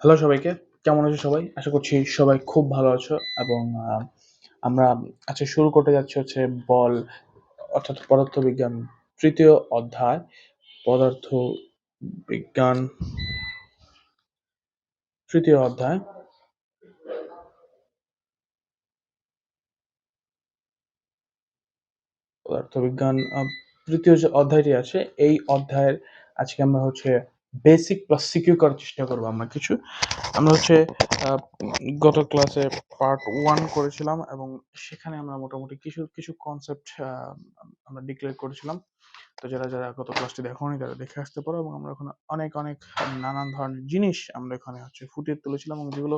Hello সবাইকে, কেমন আছো সবাই? আশা করছি সবাই খুব ভালো আছো এবং আমরা আজকে শুরু করতে যাচ্ছি হচ্ছে বল অর্থাৎ পদার্থবিজ্ঞান ৩য় অধ্যায় পদার্থ বিজ্ঞান ৩য় অধ্যায়। পদার্থবিজ্ঞান ৩য় যে অধ্যায়টি আছে এই অধ্যায়ের আজকে আমরা হচ্ছে বেসিক প্লাস সিকিউ করার চেষ্টা করবো আমরা কিছু। আমরা হচ্ছে আহ, গত ক্লাসে পার্ট 1 করেছিলাম এবং সেখানে আমরা মোটামুটি কিছু কিছু কনসেপ্ট আমরা ডিক্লেয়ার করেছিলাম। তো যারা যারা গত ক্লাসটি দেখোনি তারা দেখে আসতে পারো এবং আমরা ওখানে অনেক অনেক নানান ধরনের জিনিস আমরা এখানে হচ্ছে ফুটিয়ে তুলেছিলাম এবং যেগুলো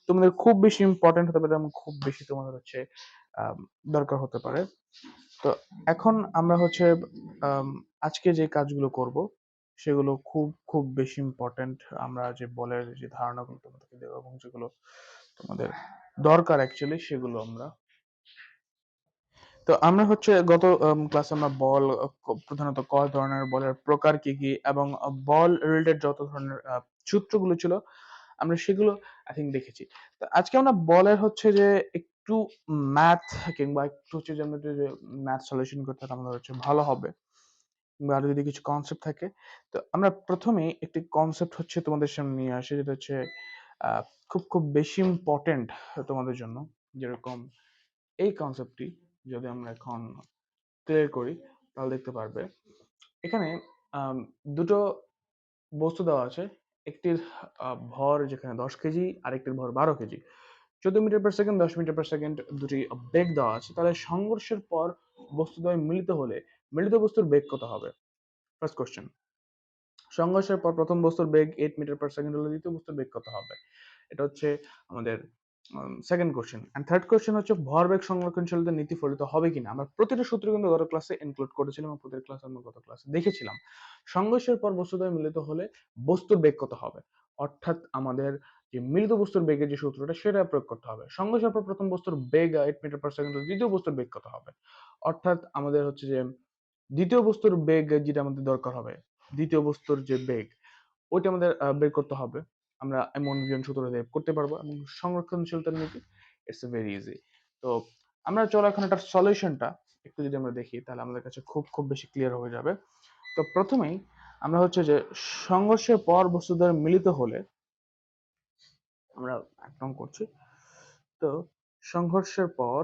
তোমাদের খুব বেশি ইম্পর্টেন্ট হতে পারে এবং খুব বেশি তোমাদের হচ্ছে আম, দরকার হতে পারে। তো এখন আমরা হচ্ছে আম, আজকে যে কাজগুলো করব সেগুলো খুব খুব বেশি ইম্পর্টেন্ট। আমরা যে বলের যে ধারণাগুলো তোমাদেরকে দেবো এবং যেগুলো তোমাদের দরকার অ্যাকচুয়ালি সেগুলো আমরা। তো আমরা হচ্ছে গত ক্লাসে আমরা বল প্রধানত কয় ধরনের বলের প্রকার কি কি এবং বল রিলেটেড যত ধরনের সূত্রগুলো ছিল আমরা সেগুলো আই থিঙ্ক দেখেছি। তো আজকে আমরা বলের হচ্ছে যে একটু ম্যাথ কিংবা একটু হচ্ছে যে আমরা যে ম্যাথ সলিউশন করতে আমাদের হচ্ছে ভালো হবে কিংবা আরো যদি কিছু কনসেপ্ট থাকে। তো আমরা প্রথমেই একটি কনসেপ্ট হচ্ছে তোমাদের সামনে নিয়ে আসি যেটা হচ্ছে আহ, খুব খুব বেশি ইম্পর্টেন্ট তোমাদের জন্য। যেরকম এই কনসেপ্টটি যদি আমরা এখন ক্লিয়ার করি তাহলে দেখতে পারবে এখানে আম, দুটো বস্তু দেওয়া আছে। একটির ভর যেখানে 10 কেজি আর একটির ভর 12 kg. 14 metre per second 10 metre per second দুটি বেগ দেওয়া আছে, তাহলে সংঘর্ষের পর বস্তুদ্বয় মিলিত হলে মিলিত বস্তুর বেগ কত হবে? First question. সংঘর্ষের পর প্রথম বস্তুর বেগ 8 মিটার পার সেকেন্ড হলে দ্বিতীয় বস্তুর বেগ কত হবে? এটা হচ্ছে আমাদের second question. And third question হচ্ছে ভরবেগ সংরক্ষণশীলতার নীতি ফলিত হবে কিনা। আমরা প্রতিটা সূত্র কিন্তু গত ক্লাসে ইনক্লুড করেছিলাম এবং প্রতিটা ক্লাসে আমরা গত ক্লাসে দেখেছিলাম সংঘর্ষের পর বস্তুদ্বয় মিলিত হলে বস্তুর বেগ কত হবে। অর্থাৎ আমাদের যে মিলিত বস্তুর বেগের যে সূত্রটা সেটা প্রয়োগ করতে হবে। সংঘর্ষের পর প্রথম বস্তুর বেগ 8 মিটার পার সেকেন্ড হলে দ্বিতীয় বস্তুর বেগ কত হবে। অর্থাৎ আমাদের হচ্ছে যে দ্বিতীয় বস্তুর বেগ যেটা আমাদের দরকার হবে, দ্বিতীয় বস্তুর যে বেগ ওইটা আমাদের বের করতে হবে। আমরা এমন বিয়ন সূত্র দিয়ে করতে পারবো এবং সংরক্ষণশীলতার নীতি ইটস ভেরি ইজি। তো আমরা চলো এখন এটার সলিউশনটা একটু যদি আমরা দেখি তাহলে আমাদের কাছে খুব খুব বেশি ক্লিয়ার হয়ে যাবে। তো প্রথমেই আমরা হচ্ছে যে সংঘর্ষের পর বস্তুদের মিলিত হলে আমরা একদম করছি। তো সংঘর্ষের পর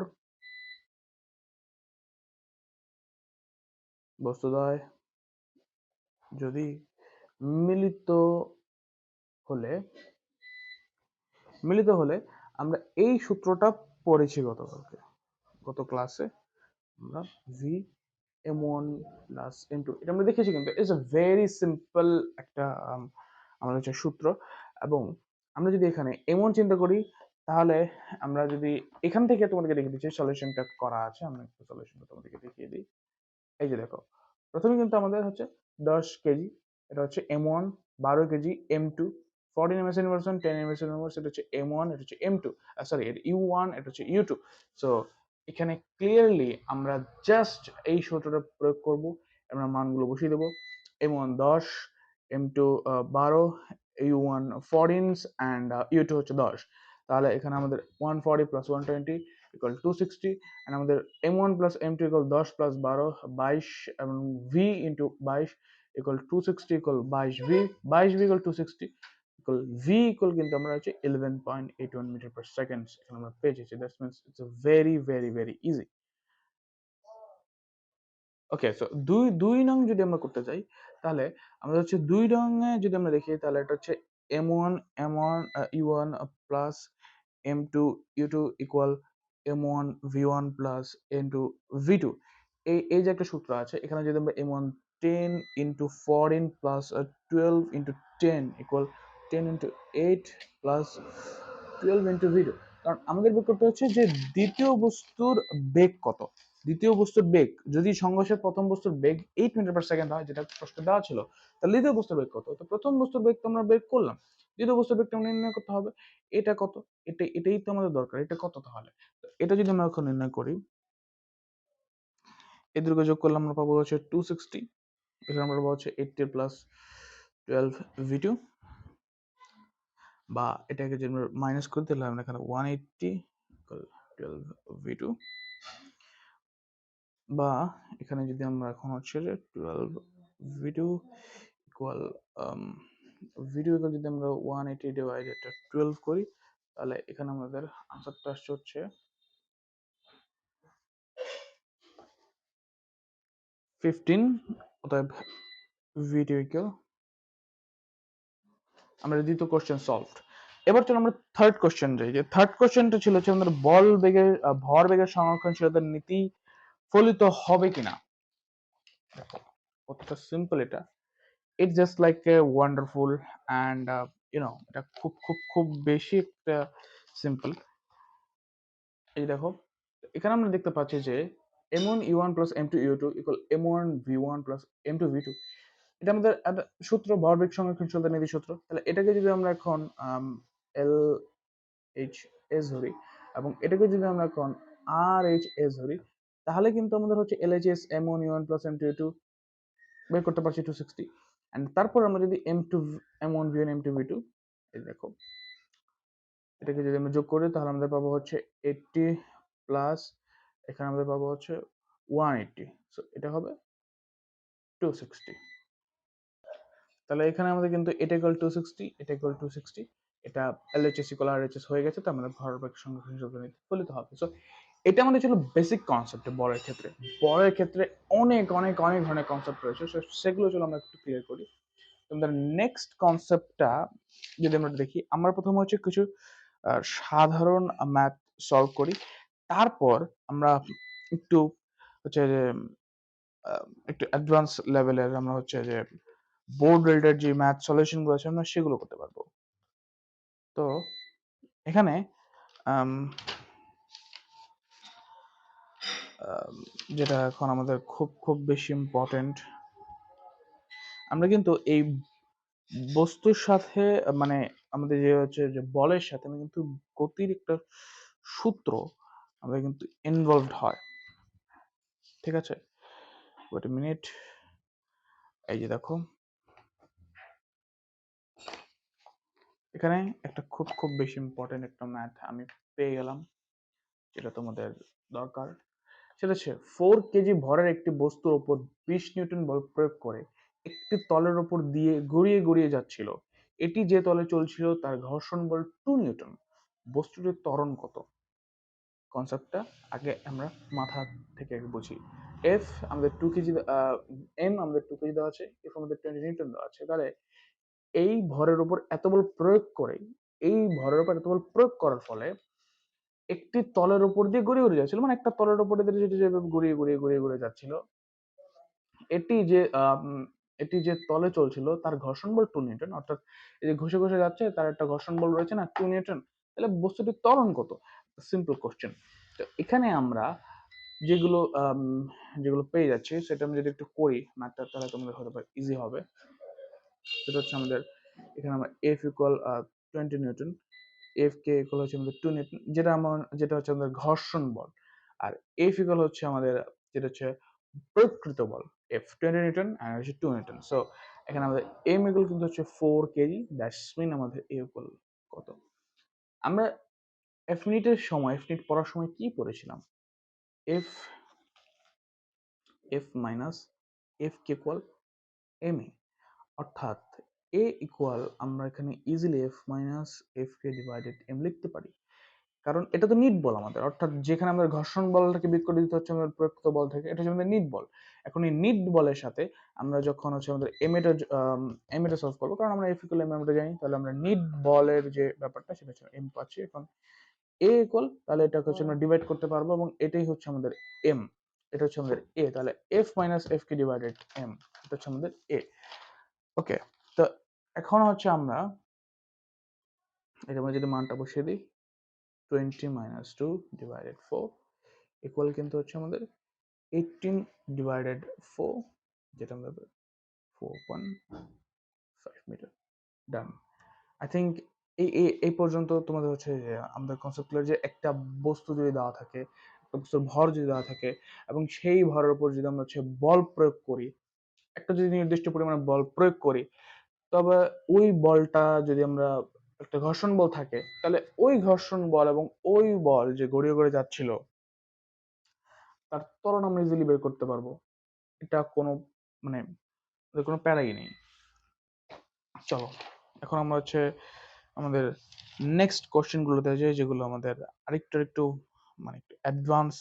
বস্তুদ্বয় যদি মিলিত হলে মিলিত হলে আমরা এই সূত্রটা পড়েছি গত ক্লাসে। আমরা ভি m1 প্লাস m2 এটা আমরা দেখেছি, কিন্তু ইটস আ ভেরি সিম্পল একটা আমাদের হচ্ছে সূত্র। এবং আমরা যদি এখানে m1 চিন্তা করি তাহলে আমরা যদি এখান থেকে তোমাদেরকে দেখিয়ে দিচ্ছি সলিউশনটা করা আছে, আমরা একটু সলিউশনটা তোমাদেরকে দেখিয়ে দিই। এই যে দেখো, প্রথমে কিন্তু আমাদের হচ্ছে 10 কেজি, এটা হচ্ছে m1, 12 KG m2, 14 MS inversion 10 MS inverse, এটা হচ্ছে m1, এটা হচ্ছে m2, সরি এটা u1, এটা হচ্ছে u2। সো এখানে ক্লিয়ারলি আমরা জাস্ট এই সূত্রটা প্রয়োগ করব, আমরা মানগুলো বসিয়ে দেবো। m1 10, m2 12, u1 14 and u2 হচ্ছে 10। তাহলে এখানে আমাদের 140 প্লাস 120 ইকুয়াল 260, এন্ড আমাদের m1 plus m2 equal 10 plus 12 22 এবং v into 22 equal 260 equal 22v, 22v equal 260 equal v equal কিন্তু আমরা হচ্ছে 11.81 মিটার পার সেকেন্ড এখানে আমরা পেয়ে যাচ্ছি। That's means it's a very very very easy. Okay, so দুই দুই নং যদি আমরা করতে যাই তাহলে আমাদের হচ্ছে দুই রঙে যদি আমরা দেখি তাহলে এটা হচ্ছে m1 u1 plus m2 u2 equal m1 v1 plus m2 v2। এই যে একটা সূত্র আছে এখানে যদি আমরা m1 10 into 14 plus 12 into 10 equal 10 into 8 plus 12 into v2। কারণ আমাদের বের করতে হচ্ছে যে দ্বিতীয় বস্তুর বেগ কত। দ্বিতীয় বস্তুর বেগ যদি সংঘর্ষের প্রথম বস্তুর বেগ 8 মিটার পার সেকেন্ড হয়, যেটা প্রশ্ন দেওয়া ছিল, তাহলে দ্বিতীয় বস্তুর বেগ কত? তো প্রথম বস্তুর বেগ তো আমরা বের করলাম, দ্বিতীয় বস্তুর বেগটা নির্ণয় করতে হবে। এটা কত? এটাই তো আমাদের দরকার। এটা কত তাহলে? এটা যদি আমরা এখন নির্ণয় করি, এই দুটোকে যোগ করলে আমরা পাবো হচ্ছে 260, এখানে আমরা পাবো হচ্ছে 80 প্লাস 12 v2 বা এটাকে যদি আমরা মাইনাস করে দিলে আমরা এখানে 180 12v2, বা এখানে যদি আমরা এখন হচ্ছে যে 12v2 ইকুয়াল ভিডিও যদি আমরা 180 ডিভাইডেড 12 করি, তাহলে এখানে আমাদের আনসারটা আসছে হচ্ছে 15। অতএব ভিডিও ইকুয়াল, আমরা দ্বিতীয় কোশ্চেন সলভড। এবার চলো আমরা থার্ড কোশ্চেন যাই। যে থার্ড কোশ্চেনটা ছিল হচ্ছে আমাদের বল বেগের ভর বেগের সংরক্ষণশীলতার নীতি ফলিত হবে কিনা। দেখো কতটা সিম্পল এটা। It's just like a wonderful and এটা খুব খুব খুব বেশি একটা সিম্পল। এই দেখো এখানে আমরা দেখতে পাচ্ছি যে m1 u1 plus m2 u2 equal m1 v1 plus m2 v2। এটা আমাদের একটা সূত্র, ভরবেগ সংরক্ষণশীলতা নীতি সূত্র। তাহলে এটাকে যদি আমরা এখন এল এইচ এস ধরি এবং এটাকে যদি আমরা এখন আর এইচ এস ধরি, তাহলে কিন্তু আমাদের হচ্ছে L H S m1 u1 plus m2 u2 বের করতে পারছি 260। এন্ড তারপর আমরা যদি m2 m1 v1 m2 v2, এই দেখো এটাকে যদি আমরা যোগ করি তাহলে আমাদের পাবো হচ্ছে 80 প্লাস এখানে আমাদের পাবো হচ্ছে 180। সো এটা হবে 260। তাহলে এখানে আমাদের কিন্তু এটা ইকুয়াল 260, এটা ইকুয়াল 260, এটা এলএইচএস ইকুয়াল আরএইচএস হয়ে গেছে। তার মানে ভরবেগ সংরক্ষণশীলতা নীতি ফলিত হবে। সো এটা আমাদের ছিল বেসিক কনসেপ্ট বলের ক্ষেত্রে। বলের ক্ষেত্রে অনেক অনেক অনেক ধরনের কনসেপ্ট রয়েছে, সেগুলো চলো আমরা একটু ক্লিয়ার করি। আমাদের নেক্সট কনসেপ্টটা যদি আমরা দেখি, আমরা প্রথমে হচ্ছে কিছু সাধারণ ম্যাথ সলভ করি, তারপর আমরা একটু হচ্ছে যে একটু অ্যাডভান্স লেভেলের আমরা হচ্ছে যে বোর্ড রিলেটেড যে ম্যাথ সলিউশন গুলো আছে আমরা সেগুলো করতে পারবো। তো এখানে আম, আম, যেটা এখন আমাদের খুব খুব বেশি ইম্পর্টেন্ট, আমরা কিন্তু এই বস্তুর সাথে মানে আমাদের যে হচ্ছে যে বলের সাথে আমরা কিন্তু গতির একটা সূত্র আমাদের কিন্তু ইনভলভড হয়। ঠিক আছে, ওয়েট এ মিনিট। এই যে দেখো এখানে একটা খুব খুব বেশি ইম্পর্টেন্ট একটা ম্যাথ আমি পেয়ে গেলাম, যেটা তোমাদের দরকার। সেটা হচ্ছে 4 কেজি ভরের একটি বস্তুর উপর 20 নিউটন বল প্রয়োগ করে একটি তলের উপর দিয়ে গড়িয়ে গড়িয়ে যাচ্ছিল। এটি যে তলে চলছিল তার ঘর্ষণ বল 2 নিউটন। বস্তুটির ত্বরণ কত? কনসেপ্টটা আগে আমরা মাথা থেকে আগে বুঝি। এফ আমাদের 2 কেজি, এম আমাদের 2 কেজি দেওয়া আছে, এফ আমাদের 20 নিউটন দেওয়া আছে। তাহলে এই ভরের উপর এত বল প্রয়োগ করে, এই ভরের উপর এত বল প্রয়োগ করার ফলে একটি তলের উপর দিয়ে গড়িয়ে গড়িয়ে যাচ্ছিল, মানে একটা তলের উপর দিয়ে যেভাবে গড়িয়ে গড়িয়ে গড়িয়ে গড়িয়ে যাচ্ছিল, এটি যে এটি যে তলে চলছিল তার ঘর্ষণ বল 2 নিউটন। অর্থাৎ এই যে ঘষে ঘষে যাচ্ছে তার একটা ঘর্ষণ বল রয়েছে না, 2 নিউটন। তাহলে বস্তুটির ত্বরণ কত? Simple question. তো এখানে আমরা যেগুলো যেগুলো পেয়ে যাচ্ছি সেটা আমি যদি একটু করি ম্যাথটা, তাহলে তোমাদের হতে পারে ইজি হবে। সেটা হচ্ছে আমাদের এখানে আমরা F equal 20 Newton, F K equal হচ্ছে আমাদের 2 নিউটন, যেটা হচ্ছে আমাদের ঘর্ষণ বল। আর এফ ইকুয়াল হচ্ছে আমাদের যেটা হচ্ছে প্রকৃত বল, এফ 20 নিউটন আর হচ্ছে 2 নিউটন। সো এখানে আমাদের এম ইকুয়াল কিন্তু হচ্ছে 4 কেজি, দ্যাটস মিন আমাদের এ ইকুয়াল কত? আমরা এফ মিনিটের সময়, এফ মিনিট পড়ার সময় কি পড়েছিলাম? F F minus F K equal M এ, অর্থাৎ এ ইকুয়াল আমরা এখানে ইজিলি এফ মাইনাস এফ কে ডিভাইডেড এম লিখতে পারি। কারণ এটা তো নিট বল আমাদের, অর্থাৎ যেখানে আমাদের ঘর্ষণ বলটাকে বিয়োগ করে দিতে হচ্ছে আমাদের প্রযুক্ত বল থেকে, এটা হচ্ছে আমাদের নিট বল। এখন এই নিট বলের সাথে আমরা যখন হচ্ছে আমাদের এম এটা সলভ করবো, কারণ আমরা এফ ইকুয়াল এম এটা জানি, তাহলে আমরা নিট বলের যে ব্যাপারটা সেটা হচ্ছে এম পাচ্ছি। এখন এ ইকুয়াল, তাহলে এটাকে হচ্ছে আমরা ডিভাইড করতে পারবো এবং এটাই হচ্ছে আমাদের এম, এটা হচ্ছে আমাদের এ। তাহলে এফ মাইনাস এফ কে ডিভাইডেড এম, এটা হচ্ছে আমাদের এ। ওকে, তো এখন হচ্ছে আমরা এটা যদি মানটা বসিয়ে দিই, 20 মাইনাস 2 ডিভাইডেড 4 ইকুয়াল কিন্তু হচ্ছে আমাদের 18 ডিভাইডেড 4, যেটা আমরা 4.5 মিটার। ডান। আই থিঙ্ক এই পর্যন্ত তোমাদের হচ্ছে যে আমাদের কনসেপ্ট ক্লিয়ার, যে একটা বস্তু যদি দেওয়া থাকে, একটা বস্তুর ভর যদি দেওয়া থাকে এবং সেই ভরের উপর যদি আমরা হচ্ছে বল প্রয়োগ করি, একটা যদি নির্দিষ্ট পরিমাণে বল প্রয়োগ করি, তবে ওই বলটা যদি আমরা একটা ঘর্ষণ বল থাকে, তাহলে ওই ঘর্ষণ বল এবং ওই বল যে গড়িয়ে গড়িয়ে যাচ্ছিল তার ত্বরণ আমরা ইজিলি বের করতে পারবো। এটা কোনো মানে ওদের কোনো প্যারাই নেই। চলো এখন আমরা হচ্ছে আমাদের নেক্সট কোশ্চেন গুলোতে যাই, যেগুলো আমাদের আরেকটু একটু মানে একটু অ্যাডভান্স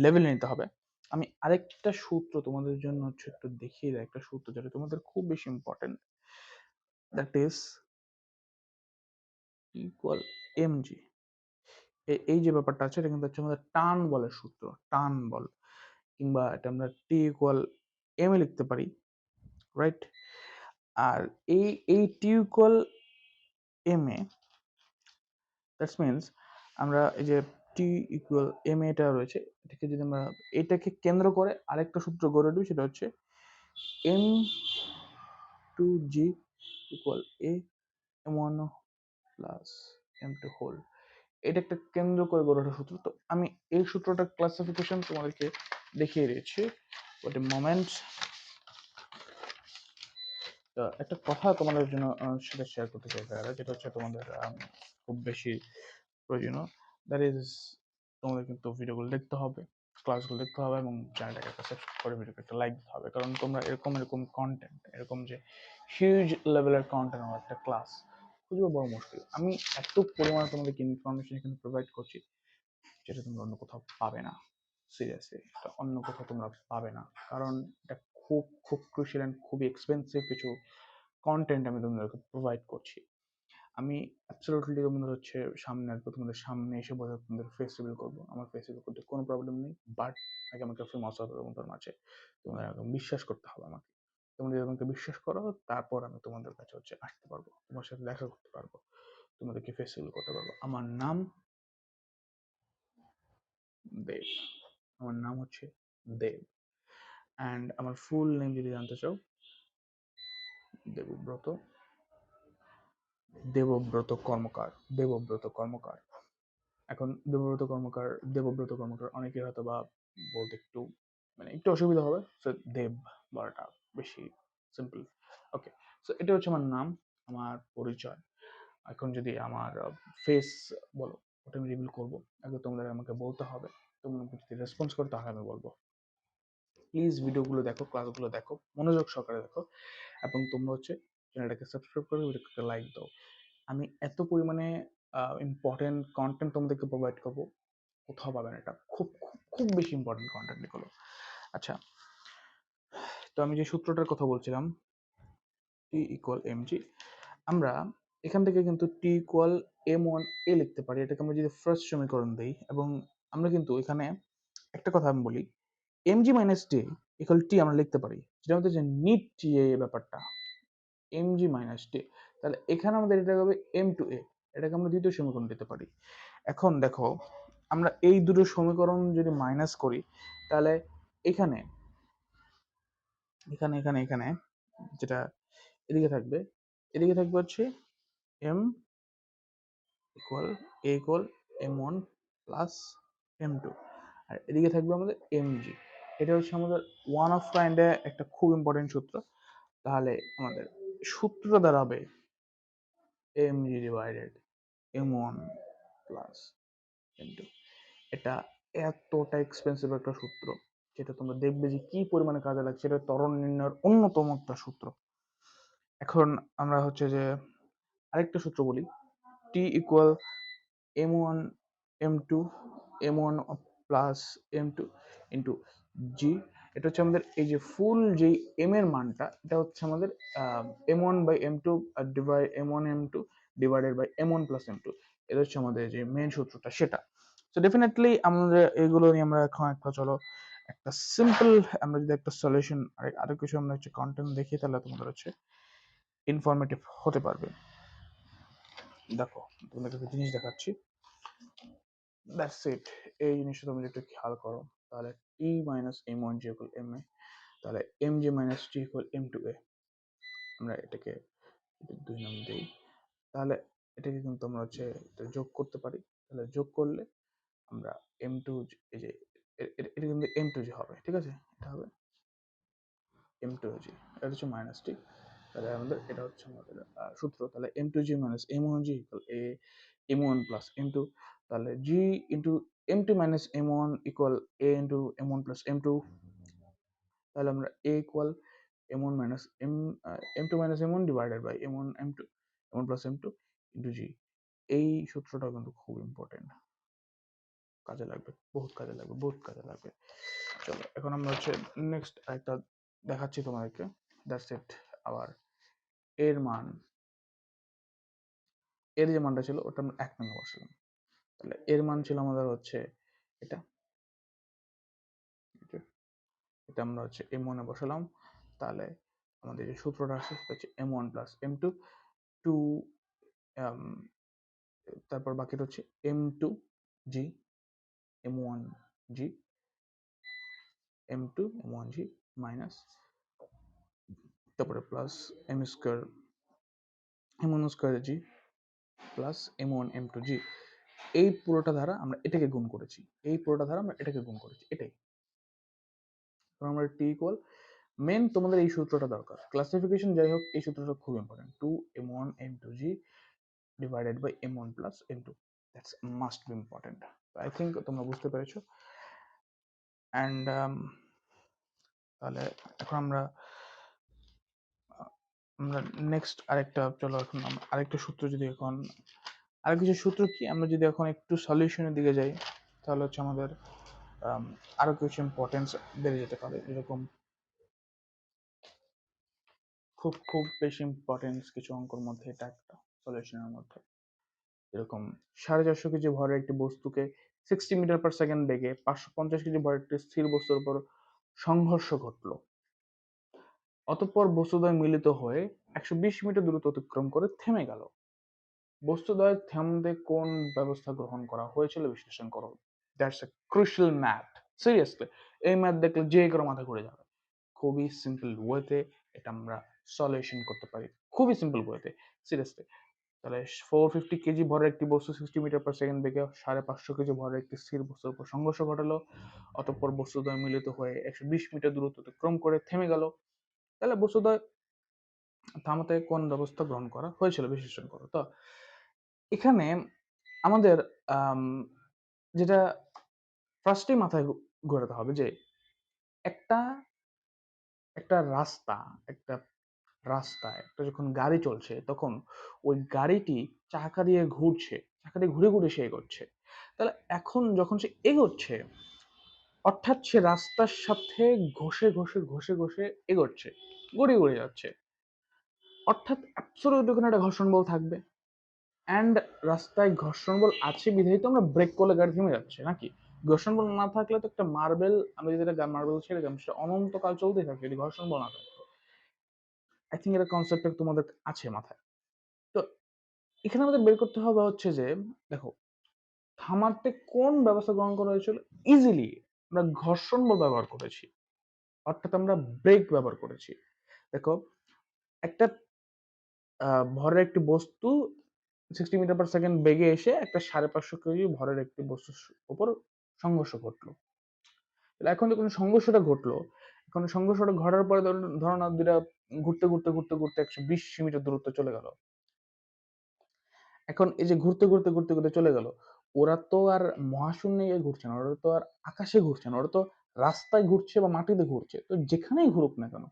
লেভেলে নিতে হবে। আমি আরেকটা সূত্র তোমাদের জন্য হচ্ছে একটু দেখিয়ে দেয়, একটা সূত্র যেটা তোমাদের খুব বেশি important, that is equal mg। এই যে ব্যাপারটা আছে এটা কিন্তু হচ্ছে আমাদের টান বলের সূত্র, টান বল, কিংবা এটা আমরা টি ইকুয়াল এম এ লিখতে পারি, রাইট? আর এই T equal M A, that's means আমরা এই যে টি ইকুয়াল এম এটা রয়েছে, এটাকে যদি আমরা এটাকে কেন্দ্র করে আরেকটা সূত্র গড়ে দিই, সেটা হচ্ছে M two G equal A M one plus M two whole. এটা একটা কেন্দ্র করে গড়ে ওঠা সূত্র। তো আমি এই সূত্রটা ক্লাসিফিকেশন তোমাদেরকে দেখিয়ে দিয়েছি, বাট এ মোমেন্ট। একটা কথা তোমাদের জন্য সেটা শেয়ার করতে চাই ভাইয়ারা, যেটা হচ্ছে তোমাদের খুব বেশি প্রয়োজনীয়, দ্যাট ইজ তোমাদের কিন্তু ভিডিওগুলো দেখতে হবে, ক্লাসগুলো দেখতে হবে, এবং চ্যানেলটাকে একটা সাবস্ক্রাইব করে ভিডিওকে একটা লাইক দিতে হবে। কারণ তোমরা এরকম কন্টেন্ট, এরকম যে হিউজ লেভেলের কন্টেন্ট আমার একটা ক্লাস খুঁজবে বড় মুশকিল। আমি এত পরিমাণে তোমাদেরকে ইনফরমেশন এখানে প্রোভাইড করছি যেটা তোমরা অন্য কোথাও পাবে না। সিরিয়াসলি এটা অন্য কোথাও তোমরা পাবে না, কারণ এটা খুব খুব ক্রুশিয়াল অ্যান্ড খুবই এক্সপেন্সিভ কিছু কন্টেন্ট আমি তোমাদেরকে প্রোভাইড করছি। আমি অ্যাবসলিউটলি তোমাদের হচ্ছে সামনে আসবো, তোমাদের সামনে এসে বসে তোমাদের ফেস রিভিল করবো, আমার ফেস রিভিল করতে কোনো প্রবলেম নেই, বাট আগে আমাকে ফেমাস হতে হবে তোমাদের মাঝে। তোমাদের আগে বিশ্বাস করতে হবে আমাকে। তোমরা যদি আমাকে বিশ্বাস করো, তারপর আমি তোমাদের কাছে হচ্ছে আসতে পারবো, তোমার সাথে দেখা করতে পারবো, তোমাদেরকে ফেস রিভিল করতে পারবো। আমার নাম দেব, আমার নাম হচ্ছে দেব, অ্যান্ড আমার ফুল নেম যদি জানতে চাও, দেবব্রত, দেবব্রত কর্মকার, দেবব্রত কর্মকার। এখন দেবব্রত কর্মকার অনেকের হয়তো বা বলতে একটু মানে একটু অসুবিধা হবে, সো দেব বলাটা বেশি সিম্পল। ওকে, সো এটা হচ্ছে আমার নাম, আমার পরিচয়। এখন যদি আমার ফেস বলো, ওটা আমি রিভিল করবো, আগে তোমাদের আমাকে বলতে হবে, তোমরা যদি রেসপন্স করো তাহলে আমি বলবো। প্লিজ ভিডিওগুলো দেখো, ক্লাসগুলো দেখো, মনোযোগ সহকারে দেখো, এবং তোমরা হচ্ছে চ্যানেলটাকে সাবস্ক্রাইব করো, ভিডিওকে লাইক দাও। আমি এত পরিমাণে ইম্পর্টেন্ট কন্টেন্ট তোমাদেরকে প্রোভাইড করবো, কোথাও পাবেন। এটা খুব খুব খুব বেশি ইম্পর্টেন্ট কন্টেন্ট এগুলো। আচ্ছা, তো আমি যে সূত্রটার কথা বলছিলাম, টি ইকুয়াল এম জি, আমরা এখান থেকে কিন্তু টি ইকুয়াল এম ওয়ান এ লিখতে পারি। এটাকে আমরা যদি ফার্স্ট সমীকরণ দিই, এবং আমরা কিন্তু এখানে একটা কথা আমি বলি, M G minus T equal টি আমরা লিখতে পারি, যেটা আমাদের যে নিট টি এ ব্যাপারটা, এম জি মাইনাস টি, তাহলে এখানে আমাদের এটা হবে এম টু এ, এটাকে আমরা দ্বিতীয় সমীকরণ দিতে পারি। এখন দেখো, আমরা এই দুটো সমীকরণ যদি মাইনাস করি, তাহলে এখানে এখানে এখানে এখানে যেটা এদিকে থাকবে, এদিকে থাকবে হচ্ছে M equal A equal M one plus M two, আর এদিকে থাকবে আমাদের এম জি। এটা হচ্ছে আমাদের ওয়ান অফ কাইন্ডে একটা খুব ইম্পর্টেন্ট সূত্র। তাহলে আমাদের সূত্রটা দাঁড়াবে M G divided M one plus M two. এটা এতটা এক্সপেন্সিভ একটা সূত্র, যেটা তোমরা দেখবে যে কি পরিমাণে কাজে লাগছে, এটা ত্বরণ নির্ণয়ের অন্যতম একটা সূত্র। এখন আমরা হচ্ছে যে আরেকটা সূত্র বলি, T equal M one M two, M one plus M two into G. এটা হচ্ছে আমাদের এই যে ফুল যে এম এর মানটা, এটা হচ্ছে আমাদের M one by M two divide M one M two divided by M one plus M two. এটা হচ্ছে আমাদের যে মেন সূত্রটা সেটা। তো ডেফিনেটলি আমাদের এগুলো নিয়ে আমরা এখন একটা চলো একটা সিম্পল, আমরা যদি একটা সলিউশন আরো কিছু আমরা হচ্ছে কন্টেন্ট দেখি, তাহলে তোমাদের হচ্ছে ইনফরমেটিভ হতে পারবে। দেখো, তোমাদের একটা জিনিস দেখাচ্ছি, দ্যাটস ইট। এই জিনিসটা তুমি একটু খেয়াল করো, তাহলে টি মাইনাস এম ওয়ান জি ইকুয়াল এম এ, তাহলে এম জি মাইনাস টি ইকুয়াল এম টু এ। আমরা এটাকে দুই নাম দিই, তাহলে এটাকে কিন্তু আমরা হচ্ছে যোগ করতে পারি। তাহলে যোগ করলে আমরা এম টু, এই যে এটা কিন্তু এম টু জি হবে, ঠিক আছে, এটা হবে এম টু জি, এটা হচ্ছে মাইনাস টি, তাহলে আমাদের এটা হচ্ছে আমাদের সূত্র। তাহলে m2g minus m1g equal a m1 plus m2, তাহলে g into m2 minus m1 equal a into m1 plus m2, তাহলে আমরা a equal m1 minus m2 minus m1 divided by m1 m2 m1 plus m2 into g। এই সূত্রটা কিন্তু খুব important, কাজে লাগবে, বহুত কাজে লাগবে, বহুত কাজে লাগবে। চলো এখন আমরা হচ্ছে নেক্সট একটা দেখাচ্ছি তোমাদেরকে। That's it. আবার এর মান, এর যে মানটা ছিল ওটা আমরা 1 নং বসালাম। তাহলে এর মান ছিল আমাদের হচ্ছে এটা, এটা আমরা হচ্ছে m1 এ বসালাম। তাহলে আমাদের যে সূত্রটা আসছে সেটা হচ্ছে m1 plus m2 টু, তারপর বাকিটা হচ্ছে m2g m1g m2 m1g minus, তারপরে plus m square m1 square g plus m1 m2g। এই পুরোটা দ্বারা আমরা এটাকে গুণ করেছি, এই পুরোটা দ্বারা আমরা এটাকে গুণ করেছি, এটাই। আমরা টি ইকুয়াল, মেন তোমাদের এই সূত্রটা দরকার, ক্লাসিফিকেশন যাই হোক এই সূত্রটা খুব important, 2m1 m2g divided by m1 plus m2, that's must be important. I think তোমরা বুঝতে পেরেছো। অ্যান্ড তাহলে এখন আমরা আমরা নেক্সট আরেকটা, চলো এখন আমরা আরেকটা সূত্র যদি এখন, আর কিছু সূত্র কি, আমরা যদি এখন একটু সলিউশনের দিকে যাই তাহলে হচ্ছে আমাদের আরো কিছু ইম্পর্টেন্স বেড়ে যেতে পারে। যেরকম খুব খুব বেশি ইম্পর্টেন্স কিছু অঙ্কর মধ্যে এটা একটা সলিউশনের মধ্যে, এরকম 450 কেজি ভরের একটি বস্তুকে 60 মিটার/সেকেন্ড বেগে 550 কেজি ভরের একটি স্থির বস্তুর উপর সংঘর্ষ ঘটলো, অতঃপর বস্তুদ্বয় মিলিত হয়ে 120 মিটার দূরত্ব অতিক্রম করে থেমে গেল। বস্তুদ্বয় থামতে কোন ব্যবস্থা গ্রহণ করা হয়েছিল বিশ্লেষণ করো। That's a crucial math, seriously এই ম্যাথ দেখলে যে কারো মাথা ঘুরে যাবে। খুবই সিম্পল ওয়েতে এটা আমরা সলিউশন করতে পারি, খুবই সিম্পল ওয়েতে, সিরিয়াসলি। তাহলে 450 কেজি ভরের একটি বস্তু 60 মিটার/সেকেন্ড বেগে 550 কেজি ভরের একটি স্থির বস্তুর উপর সংঘর্ষ ঘটালো, অতঃপর বস্তুদ্বয় মিলিত হয়ে 120 মিটার দূরত্ব অতিক্রম করে থেমে গেল। তাহলে বস্তুদ্বয় থামাতে কোন ব্যবস্থা গ্রহণ করা হয়েছিল বিশ্লেষণ করো। তো এখানে আমাদের আম, যেটা ফার্স্টে মাথায় ঘোরাতে হবে যে একটা একটা রাস্তা, একটা রাস্তায় একটা যখন গাড়ি চলছে তখন ওই গাড়িটি চাকা দিয়ে ঘুরছে, চাকা দিয়ে ঘুরে ঘুরে সে এগোচ্ছে। তাহলে এখন যখন সে এগোচ্ছে, অর্থাৎ সে রাস্তার সাথে ঘষে ঘষে ঘষে ঘষে এগোচ্ছে, গড়িয়ে গড়িয়ে যাচ্ছে, অর্থাৎ অ্যাবসলিউট ওখানে একটা ঘর্ষণ বল থাকবে। অ্যান্ড রাস্তায় ঘর্ষণ বল আছে বিধায় তো আমরা ব্রেক করলে গাড়ি থেমে যাচ্ছে নাকি। ঘর্ষণ বল না থাকলে তো একটা মার্বেল, আমি যদি একটা মার্বেল ছেড়ে দিলাম সেটা অনন্তকাল চলতেই থাকবে যদি ঘর্ষণ বল না থাকতো। আই থিঙ্ক এটা কনসেপ্টটা তোমাদের আছে মাথায়। তো এখানে আমাদের বের করতে হবে হচ্ছে যে দেখো থামাতে কোন ব্যবস্থা গ্রহণ করা হয়েছিল, ইজিলি আমরা ঘর্ষণ বল ব্যবহার করেছি, অর্থাৎ আমরা ব্রেক ব্যবহার করেছি। দেখো একটা ভরের একটি বস্তু 60 মিটার/সেকেন্ড বেগে এসে একটা 550 কেজি ভরের একটি বস্তুর উপর সংঘর্ষ ঘটলো। এখন যখন সংঘর্ষটা ঘটলো, এখন সংঘর্ষটা ঘটার পরে ধরো না দুটা ঘুরতে ঘুরতে ঘুরতে ঘুরতে 120 মিটার দূরত্ব চলে গেল। এখন এই যে ঘুরতে ঘুরতে ঘুরতে ঘুরতে চলে গেল, ওরা তো আর মহাশূন্যে গিয়ে ঘুরছে না, ওরা তো আর আকাশে ঘুরছে না, ওরা তো রাস্তায় ঘুরছে বা মাটিতে ঘুরছে। তো যেখানেই ঘুরুক না কেন,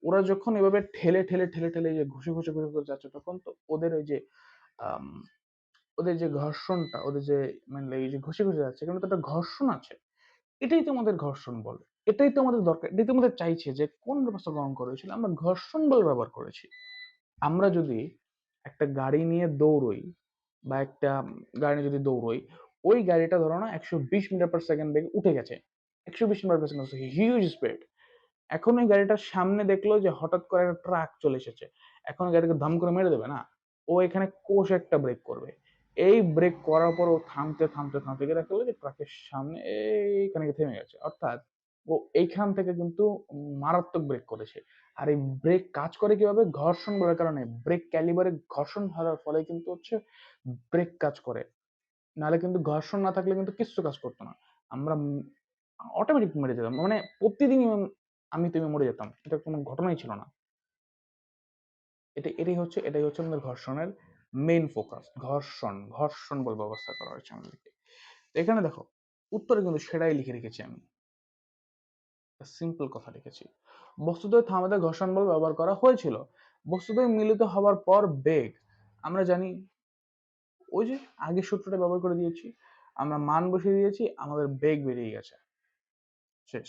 ওরা যখন এভাবে ঠেলে ঠেলে ঠেলে ঠেলে যে ঘুষে ঘুষে ঘুষে ঘুষে যাচ্ছে তখন তো ওদের ওই যে আম, ওদের যে ঘর্ষণটা, ওদের যে মানে এই যে ঘষে ঘষে যাচ্ছে এখানে তো একটা ঘর্ষণ আছে। এটাই তো আমাদের ঘর্ষণ বল, এটাই তো আমাদের দরকার, এটাই তো আমাদের চাইছে যে কোন ব্যবস্থা গ্রহণ করা হয়েছিল, আমরা ঘর্ষণ বল ব্যবহার করেছি। আমরা যদি একটা গাড়ি নিয়ে দৌড়ই বা একটা গাড়ি নিয়ে যদি দৌড়ই, ওই গাড়িটা ধরো না 120 মিটার/সেকেন্ড বেগে উঠে গেছে, 120 মিটার/সেকেন্ড, হিউজ স্পিড। এখন ওই গাড়িটার সামনে দেখলো যে হঠাৎ করে একটা ট্রাক চলে এসেছে, এখন ওই গাড়িকে ধাম করে মেরে দেবে না, ও এখানে কোষ একটা ব্রেক করবে। এই ব্রেক করার পর ও থামতে থামতে থামতে গিয়ে দেখলো যে ট্রাকের সামনে এইখানে গিয়ে থেমে গেছে, অর্থাৎ ও এইখান থেকে কিন্তু মারাত্মক ব্রেক করেছে। আর এই ব্রেক কাজ করে কিভাবে, ঘর্ষণ বলের কারণে ব্রেক ক্যালিবারে ঘর্ষণ ধরার ফলে কিন্তু হচ্ছে ব্রেক কাজ করে, নাহলে কিন্তু ঘর্ষণ না থাকলে কিন্তু কিচ্ছু কাজ করতো না, আমরা অটোমেটিক মরে যেতাম, মানে প্রতিদিনই আমি তুমি মরে যেতাম, এটা কোনো ঘটনাই ছিল না। এটাই হচ্ছে আমাদের ঘর্ষণের মেইন ফোকাস। ঘর্ষণ বল ব্যবস্থা করা হয়েছে আমাদেরকে। তো এখানে দেখো, উত্তরে কিন্তু সেটাই লিখে রেখেছি আমি, সিম্পল কথা লিখেছি। বস্তুদ্বয় থামাতে ঘর্ষণ বল ব্যবহার করা হয়েছিল। বস্তুদ্বয় মিলিত হওয়ার পর বেগ, আমরা জানি ওই যে আগের সূত্রটা ব্যবহার করে দিয়েছি, আমরা মান বসিয়ে দিয়েছি, আমাদের বেগ বেরিয়ে গেছে, শেষ।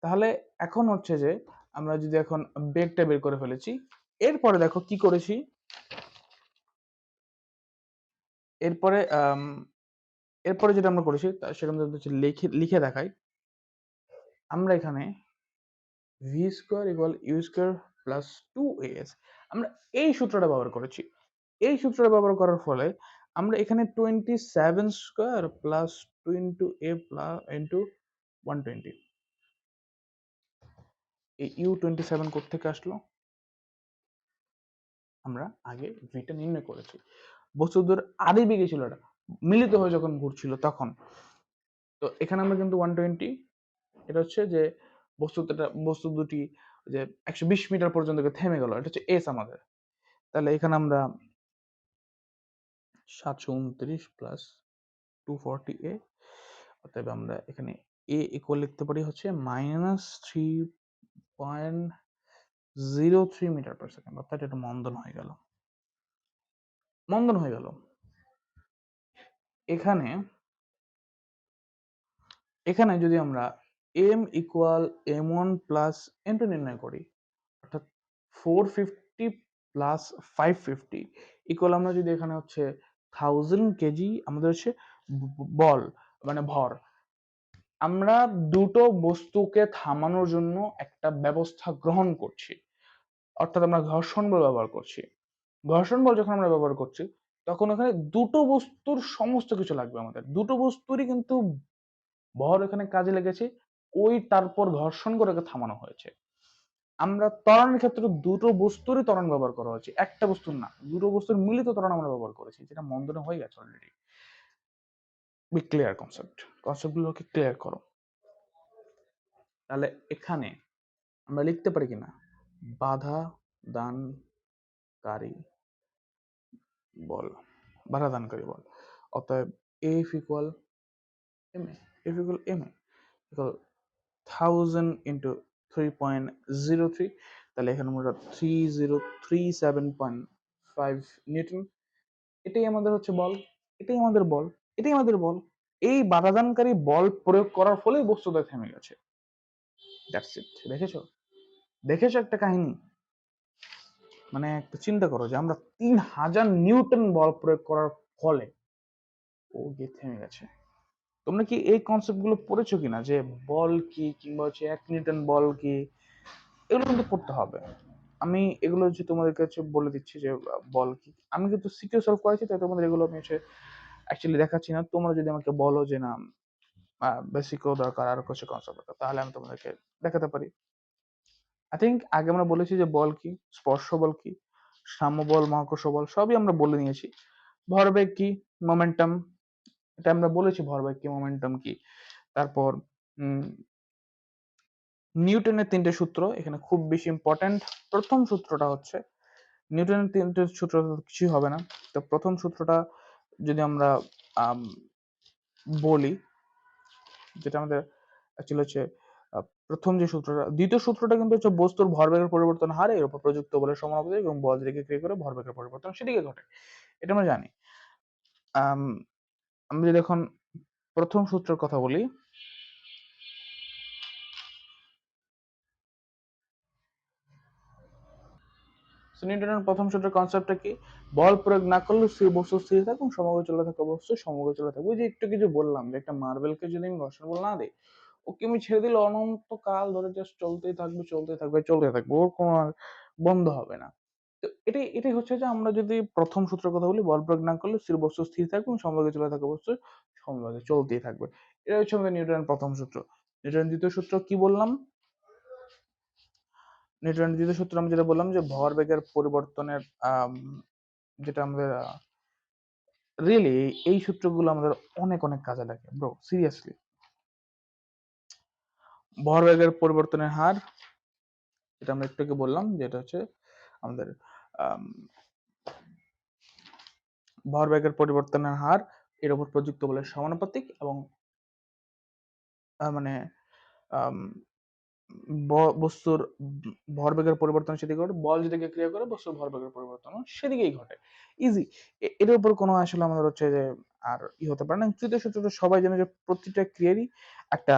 তাহলে এখন হচ্ছে যে আমরা যদি এখন বেগটা বের করে ফেলেছি, এরপরে দেখো কি করেছি, এরপরে এরপরে যেটা আমরা করেছি সেটা আমরা হচ্ছে লিখে লিখে দেখাই। আমরা এখানে V square equal U square plus 2as, আমরা এই সূত্রটা ব্যবহার করেছি। এই সূত্রটা ব্যবহার করার ফলে আমরা এখানে 27 স্কোয়ার প্লাস 2 ইন্টু এ প্লাস ইন্টু 120, এই u27 কোত্থেকে আসলো, আমরা আগে ভিটা নির্ণয় করেছি। বস্তুদের আদি বেগে ছিল এটা, মিলিত হয়ে যখন ঘুরছিল তখন। তো এখানে আমরা কিন্তু 120, এটা হচ্ছে যে বস্তু দুটি যে 120 মিটার পর্যন্ত থেমে গেল, এটা হচ্ছে এস আমাদের। তাহলে এখানে আমরা 729 প্লাস 240a, অতএব আমরা এখানে এ ইকুয়াল লিখতে পারি হচ্ছে -3.03 মিটার পার সেকেন্ড, অর্থাৎ এটা মন্দন হয়ে গেল। এখানে এখানে যদি আমরা m equal m1 plus m2 নির্ণয় করি, অর্থাৎ 450 প্লাস 550 ইকুয়াল, আমরা যদি এখানে হচ্ছে 1000 কেজি আমাদের হচ্ছে বল মানে ভর, আমরা দুটো বস্তুকে থামানোর জন্য একটা ব্যবস্থা গ্রহণ করছি, অর্থাৎ আমরা ঘর্ষণ বল ব্যবহার করছি। ঘর্ষণ বল যখন আমরা ব্যবহার করছি তখন এখানে দুটো বস্তুর সমস্ত কিছু লাগবে, আমাদের দুটো বস্তুরই কিন্তু ভর এখানে কাজে লেগেছে, ওই তারপর ঘর্ষণ করে থামানো হয়েছে। আমরা ত্বরণের ক্ষেত্রে দুটো বস্তুরই ত্বরণ ব্যবহার করা হয়েছে, একটা বস্তুর না, দুটো বস্তুর মিলিত ত্বরণ আমরা ব্যবহার করেছি, যেটা মন্দনে হয়ে গেছে অলরেডি। বি ক্লিয়ার কনসেপ্টগুলোকে ক্লিয়ার করো। তাহলে এখানে আমরা লিখতে পারি কিনা, বাধা দানকারী বল, বাধা দানকারী বল, অতএব এফ ইকুয়াল এম এ, এফ ইকুয়াল এম এ ইকুয়াল 1000 ইন্টু 3.03, তাহলে এখানে আমরা 3037.5 নিউটন। এটাই আমাদের হচ্ছে বল, এটাই আমাদের বল, এটাই আমাদের বল। এই বাধাদানকারী বল প্রয়োগ করার ফলে বস্তুটা থেমে গেছে। That's it. দেখেছো, দেখেছো একটা কাহিনী, মানে একটা চিন্তা করো যে আমরা 3000 নিউটন বল প্রয়োগ করার ফলে ও গিয়ে থেমে গেছে। তোমরা কি এই কনসেপ্ট গুলো পড়েছো কিনা, যে বল কি, কিংবা হচ্ছে 1 নিউটন বল কি, এগুলো কিন্তু পড়তে হবে। আমি এগুলো হচ্ছে তোমাদের কাছে বলে দিচ্ছি যে বল কি। আমি কিন্তু সিকিউ সলভ করেছি, তাই তোমাদের এগুলো আমি হচ্ছে অ্যাকচুয়ালি দেখাচ্ছি না। তোমরা যদি আমাকে বলো যে না বেসিকও দরকার, আর কিছু কনসেপ্ট দরকার, তাহলে আমি তোমাদেরকে দেখাতে পারি। আই থিঙ্ক আগে আমরা বলেছি যে বল কি, স্পর্শ বল কি, সাম্য বল, মহাকর্ষ বল, সবই আমরা বলে নিয়েছি। ভরবেগ কি, মোমেন্টাম, এটা আমরা বলেছি ভরবেগ কি, মোমেন্টাম কি। তারপর নিউটনের 3টে সূত্র এখানে খুব বেশি ইম্পর্টেন্ট। প্রথম সূত্রটা হচ্ছে, নিউটনের 3টে সূত্র কিছুই হবে না, তো প্রথম সূত্রটা যদি আমরা বলি, যেটা আমাদের অ্যাকচুয়ালি হচ্ছে প্রথম যে সূত্রটা, দ্বিতীয় সূত্রটা কিন্তু হচ্ছে বস্তুর ভরবেগের পরিবর্তন হারে এর উপর প্রযুক্ত বলের সমানুপাতিক এবং বল রেখে ক্রিয়া করে ভরবেগের পরিবর্তন সেদিকে ঘটে, এটা আমরা জানি। আমি যদি এখন প্রথম সূত্রের কথা বলি, নিউটনের প্রথম সূত্রের কনসেপ্টটা কি, বল প্রয়োগ না করলে স্থির বস্তু স্থির থাকে এবং সমবেগে চলে থাকা বস্তু সমবেগে চলে থাকে। ওই যে একটু কিছু বললাম যে একটা মার্বেলকে যদি আমি ঘর্ষণ বল না দিই, ওকে আমি ছেড়ে দিলে অনন্ত কাল ধরে জাস্ট চলতেই থাকবে, ওর কোনো আর বন্ধ হবে না। তো এটাই হচ্ছে যে আমরা যদি প্রথম সূত্রের কথা বলি, বল প্রয়োগ না করলে স্থির বস্তু স্থির থাকবে এবং সমবেগে চলে থাকা বস্তু সমবেগে চলতেই থাকবে। এটা হচ্ছে আমাদের নিউটনের প্রথম সূত্র। নিউটনের দ্বিতীয় সূত্র কি বললাম, নিউটনের দ্বিতীয় সূত্র আমি যেটা বললাম যে ভরবেগের পরিবর্তনের যেটা আমাদের রিয়েলি এই সূত্রগুলো আমাদের অনেক অনেক কাজে লাগে ব্রো, সিরিয়াসলি। ভরবেগের পরিবর্তনের হার, যেটা আমরা একটু আগে বললাম, যেটা হচ্ছে আমাদের আম, ভরবেগের পরিবর্তনের হার এর উপর প্রযুক্ত বলের সমানুপাতিক এবং মানে আম, বস্তুর ভরবেগের পরিবর্তন সেদিকে ঘটে, বল যেদিকে ক্রিয়া করে বস্তুর ভরবেগের পরিবর্তন সেদিকেই ঘটে। ইজি। এর উপর কোনো আসলে আমাদের হচ্ছে যে আর হতে পারে না। তৃতীয় সূত্রটা সবাই জানে যে প্রতিটা ক্রিয়ারই একটা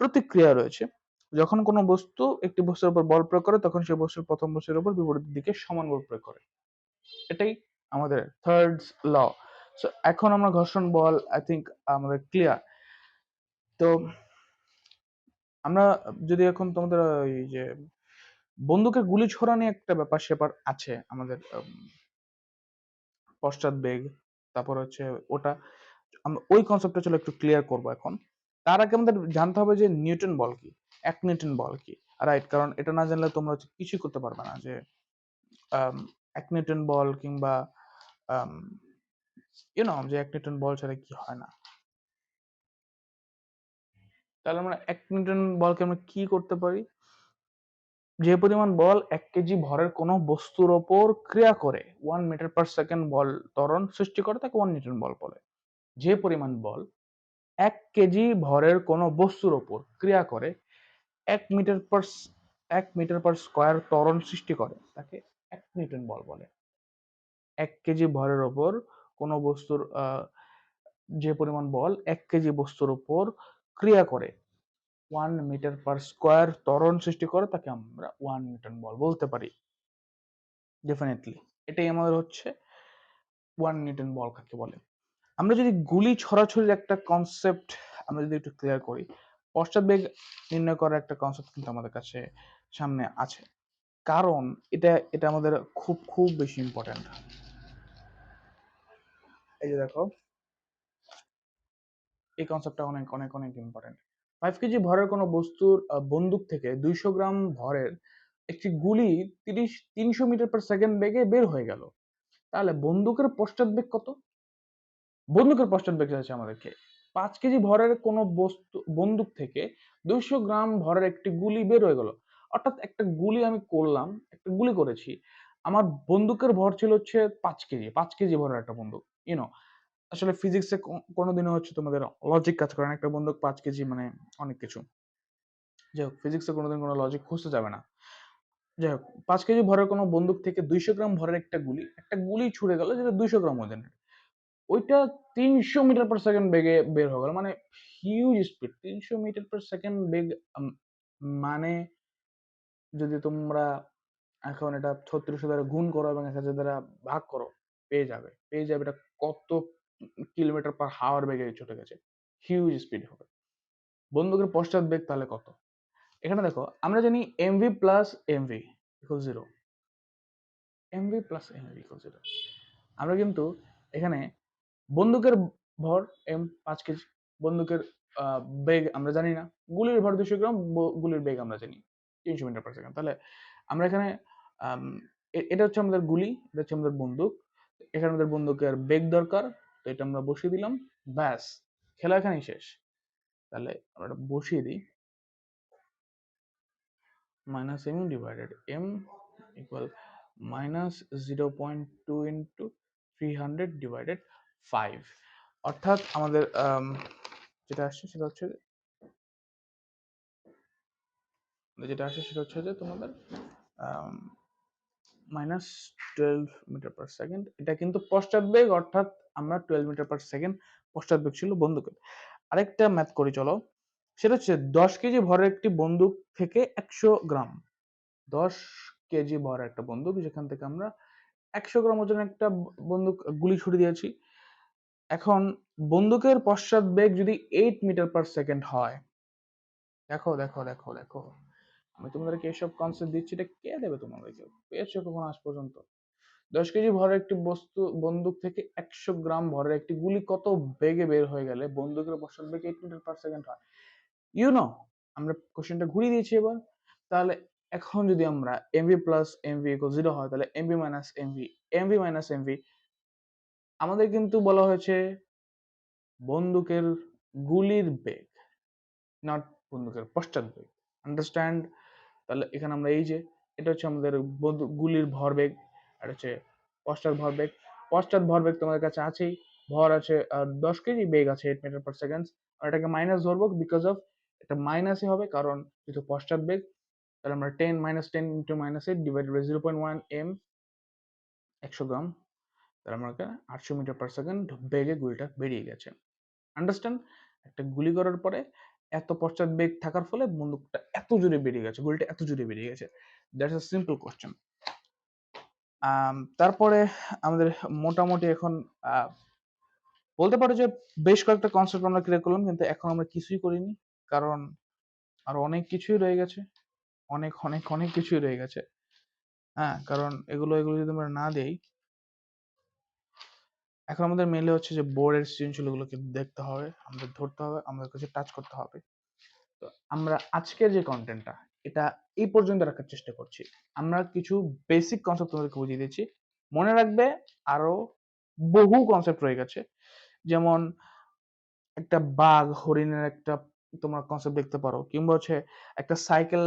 প্রতিক্রিয়া রয়েছে। যখন কোনো বস্তু একটি বস্তুর উপর বল প্রয়োগ করে তখন সেই বস্তুর প্রথম বস্তুর উপর বিপরীত দিকে সমান বল প্রয়োগ করে। এটাই আমাদের থার্ড ল। সো এখন আমরা ঘর্ষণ বল আই থিঙ্ক আমাদের ক্লিয়ার। তো আমরা যদি এখন তোমাদের ওই যে বন্দুকের গুলি ছোড়া নিয়ে একটা ব্যাপার স্যাপার আছে আমাদের, পশ্চাৎ বেগ, তারপর হচ্ছে ওটা আমরা ওই কনসেপ্টটা চলো একটু ক্লিয়ার করব এখন। তার আগে আমাদের জানতে হবে যে নিউটন বল কি, এক নিউটন বল কি। রাইট, কারণ এটা না জানলে তোমরা হচ্ছে কিছুই করতে পারবে না। যে এক নিউটন বল কিংবা যে এক নিউটন বল ছাড়া কি হয় না। তাহলে আমরা এক নিউটন বলকে আমরা কি করতে পারি? যে পরিমাণ বল 1 কেজি ভরের কোনো বস্তুর ওপর ক্রিয়া করে 1 মিটার পার সেকেন্ড বল ত্বরণ সৃষ্টি করে তাকে 1 নিউটন বল বলে। যে পরিমাণ বল 1 কেজি ভরের কোনো বস্তুর ওপর ক্রিয়া করে 1 metre per 1 metre per square ত্বরণ সৃষ্টি করে তাকে 1 নিউটন বল বলে। 1 কেজি ভরের ওপর কোনো বস্তুর যে পরিমাণ বল 1 কেজি বস্তুর উপর ক্রিয়া করে 1 মিটার পার স্কয়ার ত্বরণ সৃষ্টি করে তাকে আমরা 1 নিউটন বল বলতে পারি। ডেফিনেটলি এটাই আমাদের হচ্ছে 1 নিউটন বল কাকে বলে। আমরা যদি গুলি ছড়াছড়ির একটা কনসেপ্ট আমরা যদি একটু ক্লিয়ার করি, পশ্চাৎবেগ নির্ণয় করার একটা কনসেপ্ট কিন্তু আমাদের কাছে সামনে আছে। কারণ এটা এটা আমাদের খুব খুব বেশি ইম্পর্টেন্ট। এই যে দেখো, এই কনসেপ্টটা অনেক অনেক অনেক ইম্পর্টেন্ট। 5 কেজি ভরের কোনো বস্তুর বন্দুক থেকে 200 গ্রাম ভরের একটি গুলি 300 মিটার পার সেকেন্ড বেগে বের হয়ে গেল। তাহলে বন্দুকের পশ্চাৎবেগ কত? বন্দুকের পশ্চাৎবেগ চাইছে আমাদেরকে। 5 কেজি ভরের কোনো বন্দুক থেকে 200 গ্রাম ভরের একটি গুলি বের হয়ে গেল। অর্থাৎ একটা গুলি আমি করলাম, একটা গুলি করেছি, আমার বন্দুকের ভর ছিল হচ্ছে 5 কেজি, 5 কেজি ভরের একটা বন্দুক। ইউনো আসলে ফিজিক্সে কোনোদিনও হচ্ছে তোমাদের লজিক কাজ করে না। একটা বন্দুক 5 কেজি মানে অনেক কিছু। যাই হোক, ফিজিক্সে কোনোদিন কোনো লজিক খুঁজতে যাবে না। যাই হোক, 5 কেজি ভরের কোনো বন্দুক থেকে 200 গ্রাম ভরের একটা গুলি ছুড়ে গেল যেটা 200 গ্রাম ওজনের। ওইটা 300 মিটার পার সেকেন্ড বেগে বের হয়ে গেল, মানে huge speed. 300 metre per second বেগ, মানে যদি তোমরা এখন এটা 36 দ্বারা গুণ করো এবং 1000 দ্বারা ভাগ করো, পেয়ে যাবে এটা কত কিলোমিটার পার হাওয়ার বেগে ছুটে গেছে। হিউজ স্পিড হবে। বন্দুকের পশ্চাৎ বেগ তাহলে কত? এখানে দেখো, আমরা জানি MV plus MV equal 0। MV plus MV equal 0। আমরা কিন্তু এখানে বন্দুকের ভর 5 কেজি, বন্দুকের বেগ আমরা জানি না, গুলির ভর 200 গ্রাম, গুলির বেগ আমরা জানি 300 মিটার পার সেকেন্ড। তাহলে আমরা এখানে এটা হচ্ছে আমাদের গুলি, এটা হচ্ছে আমাদের বন্দুক। এখানে আমাদের বন্দুকের বেগ দরকার, তো এটা আমরা বসিয়ে দিলাম। ব্যাস, খেলা এখানেই শেষ। তাহলে আমরা এটা বসিয়ে দিই, minus M divided M equal -0.2 into 300/5। অর্থাৎ আমাদের যেটা আসছে সেটা হচ্ছে যে তোমাদের -12 মিটার পার সেকেন্ড। এটা কিন্তু পশ্চাৎবেগ, অর্থাৎ আমরা 12 মিটার পার সেকেন্ড পশ্চাৎবেগ ছিল বন্দুকের। আরেকটা ম্যাথ করি চলো, সেটা হচ্ছে 10 কেজি ভরের একটি বন্দুক থেকে 100 গ্রাম, 10 কেজি ভরের একটা বন্দুক যেখান থেকে আমরা 100 গ্রাম ওজনের একটা বন্দুক গুলি ছুড়ে দিয়েছি। এখন বন্দুকের পশ্চাৎবেগ যদি 8 মিটার পার সেকেন্ড হয়, দেখো দেখো দেখো দেখো, আমি তোমাদেরকে এসব কনসেপ্ট দিচ্ছি, এটা কে দেবে তোমাদেরকে? পেয়েছো কখন আজ পর্যন্ত? 10 কেজি ভরের একটি বন্দুক থেকে 100 গ্রাম ভরের একটি গুলি কত বেগে বের হয়ে গেলে বন্দুকের পশ্চাৎবেগ 8 মিটার পার সেকেন্ড হয়? ইউনো আমরা কোশ্চেনটা ঘুরিয়ে দিয়েছি এবার। তাহলে এখন যদি আমরা এমভি প্লাস এমভি ইকুয়াল 0 হয়, তাহলে এমভি মাইনাস এমভি আমাদের কিন্তু বলা হয়েছে বন্দুকের গুলির বেগ, নট বন্দুকের পশ্চাৎবেগ। আন্ডারস্ট্যান্ড? তাহলে এখানে আমরা এই যে এটা হচ্ছে আমাদের গুলির ভরবেগ, আর হচ্ছে পশ্চাৎ ভরবেগ। পশ্চাৎ ভরবেগ তোমাদের কাছে আছেই, ভর আছে 10 কেজি, বেগ আছে 8 মিটার পার সেকেন্ড। আর এটাকে মাইনাস ধরবো বিকজ অফ এটা মাইনাসই হবে, কারণ যেহেতু পশ্চাৎ বেগ, তাহলে আমরা 10 - 10 × -8 / 0.1 m 100 গ্রাম, তাহলে আমার 800 মিটার পার সেকেন্ড বেগে গুলিটা বেরিয়ে গেছে। আন্ডারস্ট্যান্ড? একটা গুলি করার পরে এত পশ্চাৎ বেগ থাকার ফলে বন্দুকটা এত জোরে বেরিয়ে গেছে, গুলিটা এত জোরে বেরিয়ে গেছে। That's a simple question. তারপরে আমাদের মোটামুটি এখন বলতে পারো যে বেশ কয়েকটা কনসেপ্ট আমরা ক্লিয়ার করলাম, কিন্তু এখন আমরা কিছুই করিনি, কারণ আরো অনেক কিছুই রয়ে গেছে, অনেক অনেক অনেক কিছুই রয়ে গেছে। হ্যাঁ, কারণ এগুলো এগুলো যদি আমরা না দেই, এখন আমাদের মেনলি হচ্ছে যে বোর্ডের সৃজনশীলগুলোকে দেখতে হবে, আমাদের ধরতে হবে, আমাদের কাছে টাচ করতে হবে। তো আমরা আজকের যে কন্টেন্টটা, এটা এই পর্যন্ত রাখার চেষ্টা করছি। আমরা কিছু বেসিক কনসেপ্ট তোমাদেরকে বুঝিয়ে দিচ্ছি, মনে রাখবে আরো বহু কনসেপ্ট রয়ে গেছে। যেমন একটা বাঘ হরিণের একটা তোমরা কনসেপ্ট দেখতে পারো, কিংবা হচ্ছে একটা সাইকেল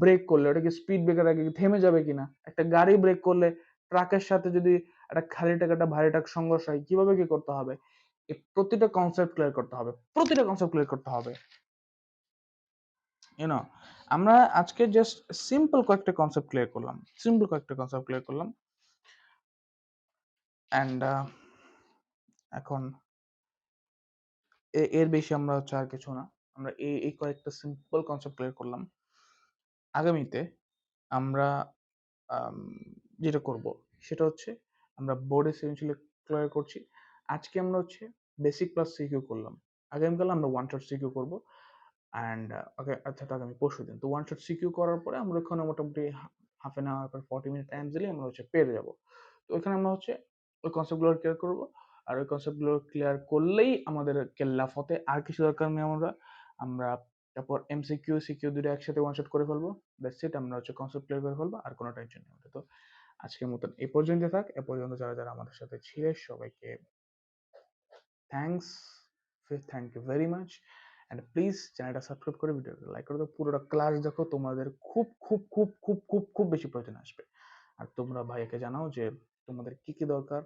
ব্রেক করলে ওটা কি স্পিড ব্রেকার আগে থেমে যাবে কিনা, একটা গাড়ি ব্রেক করলে ট্রাকের সাথে যদি একটা খালি ট্রাক একটা ভারী ট্রাক সংঘর্ষ হয় কিভাবে কি করতে হবে, এই প্রতিটা কনসেপ্ট ক্লিয়ার করতে হবে, প্রতিটা কনসেপ্ট ক্লিয়ার করতে হবে। ইউনো, আমরা আজকে জাস্ট সিম্পল কয়েকটা কনসেপ্ট ক্লিয়ার করলাম, সিম্পল কয়েকটা কনসেপ্ট ক্লিয়ার করলাম। অ্যান্ড এখন এর বেশি আমরা হচ্ছে আর কিছু না, আমরা এই কয়েকটা সিম্পল কনসেপ্ট ক্লিয়ার করলাম। আগামীতে আমরা আম, যেটা করব সেটা হচ্ছে আমরা বোর্ডে সৃজনশীল ক্লিয়ার করছি। আজকে আমরা হচ্ছে বেসিক প্লাস সিকিউ করলাম, আগামীকাল আমরা ওয়ান শট সিকিউ করবো। অ্যান্ড অর্থাৎ আগামী পরশু দিন তো ওয়ান শট সিকিউ করার পরে আমরা ওখানে মোটামুটি half an hour 40 minute time দিলে আমরা হচ্ছে পেরে যাব। তো ওইখানে আমরা হচ্ছে ওই কনসেপ্টগুলো ক্লিয়ার করবো, আর ওই কনসেপ্টগুলো ক্লিয়ার করলেই আমাদের কেল্লা ফতে, আর কিছু দরকার নেই। আমরা আমরা তারপর এমসিকিউ সিকিউ দুটো একসাথে ওয়ান শট করে ফেলবো, দ্যাটস ইট। আমরা হচ্ছে কনসেপ্ট ক্লিয়ার করে ফেলবো, আর কোনো টেনশন নেই আমাদের। তো আজকের মতন এ পর্যন্ত থাক। এ পর্যন্ত যারা যারা আমাদের সাথে ছিলে সবাইকে thanks, thank you very much. And please চ্যানেলটা সাবস্ক্রাইব করে ভিডিওটা লাইক করে দাও, পুরোটা ক্লাস দেখো, তোমাদের খুব খুব খুব খুব খুব খুব বেশি প্রয়োজন আসবে। আর তোমরা ভাইয়াকে জানাও যে তোমাদের কি কি দরকার,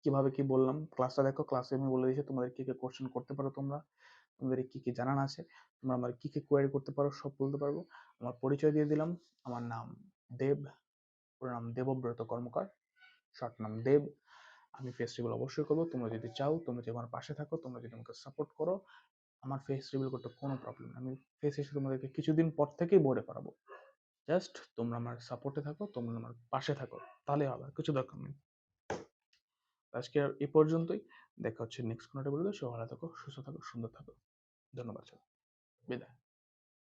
কিভাবে কি বললাম, ক্লাসটা দেখো, ক্লাসে আমি বলে দিয়েছি তোমাদের কি কি কোশ্চেন করতে পারো, তোমরা তোমাদের কি কি জানান আছে, তোমরা আমার কি কি কোয়ারি করতে পারো, সব বলতে পারবো। আমার পরিচয় দিয়ে দিলাম, আমার নাম দেব, পুরো নাম দেবব্রত কর্মকার, শর্ট নাম দেব। আমি ফেস রিভিল অবশ্যই করবো, তোমরা যদি চাও, তোমরা যদি আমার পাশে থাকো, তোমরা যদি আমাকে সাপোর্ট করো, আমার ফেস রিভিল করতে কোনো প্রবলেম নেই। আমি ফেস এসে তোমাদেরকে কিছুদিন পর থেকেই বোর্ডে করাবো। জাস্ট তোমরা আমার সাপোর্টে থাকো, তোমরা আমার পাশে থাকো, তাহলে হবে, কিছু দরকার নেই। আজকে এই পর্যন্তই, দেখা হচ্ছে নেক্সট কোনো একটা ভিডিওতে। সবাই ভালো থাকো, সুস্থ থাকো, সুন্দর থাকো। ধন্যবাদ, বিদায়।